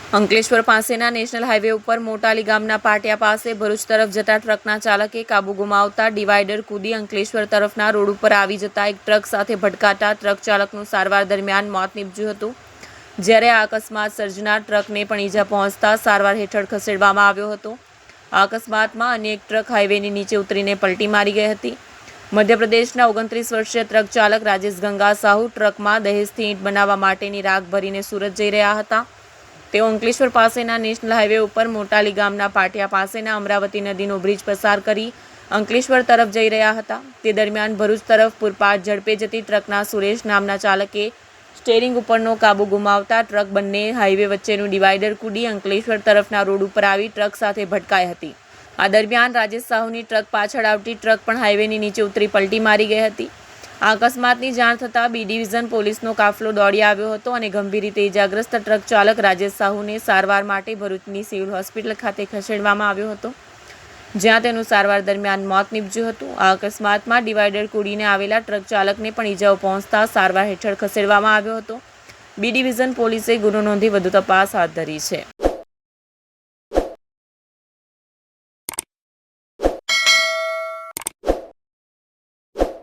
અંકલેશ્વર પાસેના national highway ઉપર મોટાલી ગામના પાટિયા પાસે ભરૂચ તરફ જતા ટ્રકના ચાલકે કાબુ ગુમાવતા ડિવાઈડર કૂદી અંકલેશ્વર તરફના રોડ ઉપર આવી જતા એક ટ્રક સાથે ભટકાતા ટ્રક ચાલકનું સારવાર દરમિયાન મોત નીપજ્યું હતું, જ્યારે આ અકસ્માત સર્જનાર ટ્રકને પણ ઈજા પહોંચતા સારવાર હેઠળ ખસેડવામાં આવ્યો હતો। આ અકસ્માતમાં અન્ય એક ટ્રક હાઈવેની નીચે ઉતરીને પલટી મારી ગઈ હતી। મધ્યપ્રદેશના 29 વર્ષીય ટ્રક ચાલક રાજેશ ગંગા સાહુ ટ્રકમાં દહેજથી ઈંટ બનાવવા માટેની રાખ ભરીને સુરત જઈ રહ્યા હતા। તેઓ અંકલેશ્વર પાસેના નેશનલ હાઈવે ઉપર મોટાલી ગામના પાટિયા પાસેના અમરાવતી નદીનો બ્રિજ પસાર કરી અંકલેશ્વર તરફ જઈ રહ્યા હતા। તે દરમિયાન ભરૂચ તરફ પૂરપાટ ઝડપે જતી ટ્રકના સુરેશ નામના ચાલકે સ્ટીયરિંગ ઉપરનો કાબુ ગુમાવતા ટ્રક બંને હાઈવે વચ્ચેનું ડિવાઈડર કૂદી અંકલેશ્વર તરફના રોડ ઉપર આવી ટ્રક સાથે ભટકાઈ હતી। આ દરમિયાન રાજેશ સાહુની ટ્રક પાછળ આવતી ટ્રક પણ હાઈવેની નીચે ઉતરી પલટી મારી ગઈ હતી। આ અકસ્માતની જાણ થતાં બી ડિવિઝન પોલીસનો કાફલો દોડી આવ્યો હતો અને ગંભીર રીતે ઇજાગ્રસ્ત ટ્રક ચાલક રાજેશ સાહુને સારવાર માટે ભરૂચની સિવિલ હોસ્પિટલ ખાતે ખસેડવામાં આવ્યો હતો, જ્યાં તેનું સારવાર દરમિયાન મોત નીપજ્યું હતું। આ અકસ્માતમાં ડિવાઈડર કૂદીને આવેલા ટ્રક ચાલકને પણ ઇજાઓ પહોંચતા સારવાર હેઠળ ખસેડવામાં આવ્યો હતો। બી ડિવિઝન પોલીસે ગુનો નોંધી વધુ તપાસ હાથ ધરી છે।